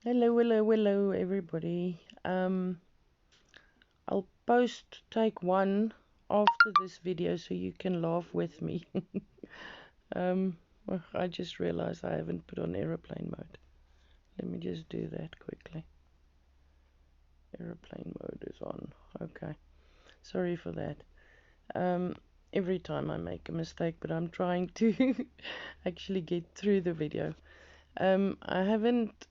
Hello, everybody. I'll post take one after this video so you can laugh with me. Well, I just realized I haven't put on aeroplane mode. Let me just do that quickly. Aeroplane mode is on. Okay. Sorry for that. Every time I make a mistake, but I'm trying to actually get through the video. I haven't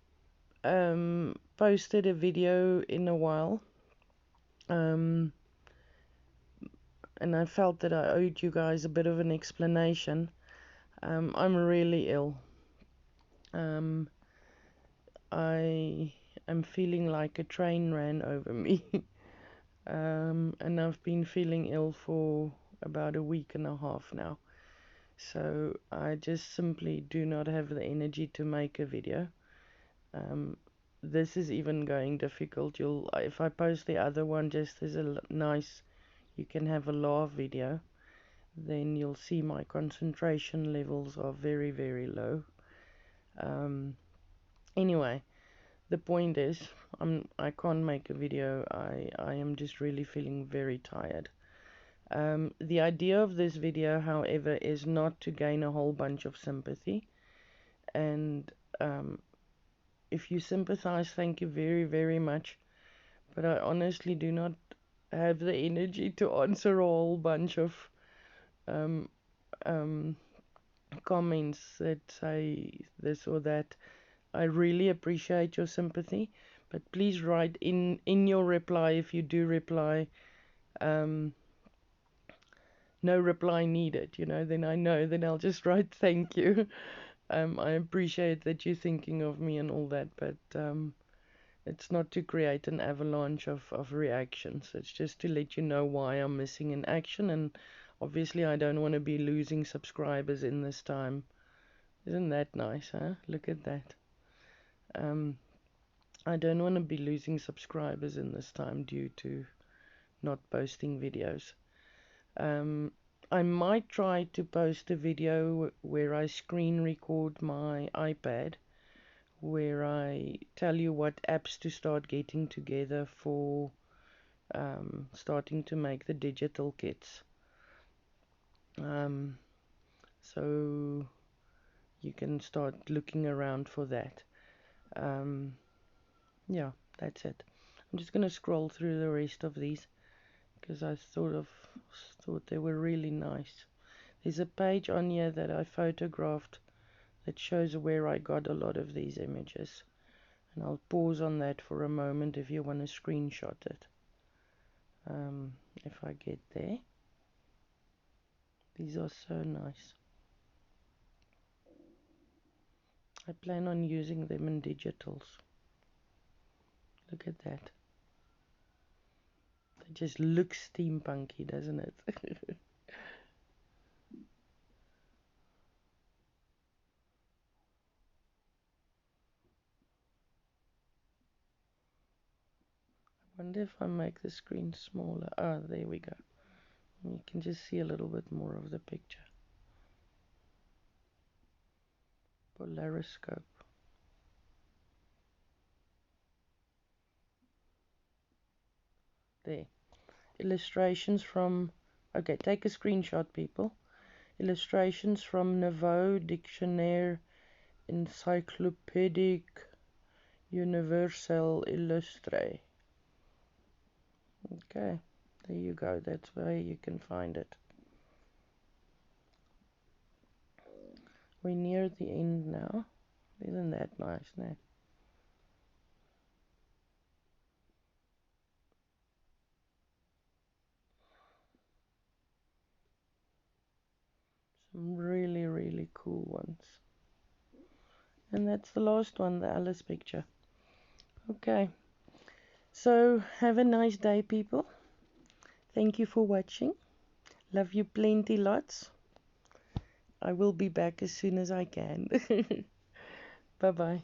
posted a video in a while. And I felt that I owed you guys a bit of an explanation. I'm really ill. I am feeling like a train ran over me. And I've been feeling ill for about a week and a half now. So I just simply do not have the energy to make a video. This is even going difficult. If I post the other one just as a nice, you can have a laugh video, then you'll see my concentration levels are very, very low. Anyway, the point is, I can't make a video. I am just really feeling very tired. The idea of this video, however, is not to gain a whole bunch of sympathy. And if you sympathize, thank you very, very much. But I honestly do not have the energy to answer a whole bunch of um, um, comments that say this or that. I really appreciate your sympathy, but please write in your reply, if you do reply, no reply needed, then I know, then I'll just write thank you. I appreciate that you're thinking of me and all that, but it's not to create an avalanche of reactions. It's just to let you know why I'm missing in action, and obviously I don't want to be losing subscribers in this time. Isn't that nice, huh? Look at that. I don't want to be losing subscribers in this time due to not posting videos. I might try to post a video where I screen record my iPad, where I tell you what apps to start getting together for starting to make the digital kits. So you can start looking around for that. Yeah, that's it. I'm just gonna scroll through the rest of these because I thought they were really nice. There's a page on here that I photographed that shows where I got a lot of these images, and I'll pause on that for a moment if you want to screenshot it. If I get there. These are so nice. I plan on using them in digitals. Look at that. It just looks steampunky, doesn't it? I wonder if I make the screen smaller. Ah, there we go. You can just see a little bit more of the picture. Polariscope. There. Illustrations from... Okay, take a screenshot, people. Illustrations from Nouveau Dictionnaire Encyclopédique Universelle Illustré. Okay, there you go. That's where you can find it. We're near the end now. Isn't that nice, no? Some really, really cool ones. And that's the last one, the Alice picture. Okay. So, have a nice day, people. Thank you for watching. Love you plenty lots. I will be back as soon as I can. Bye-bye.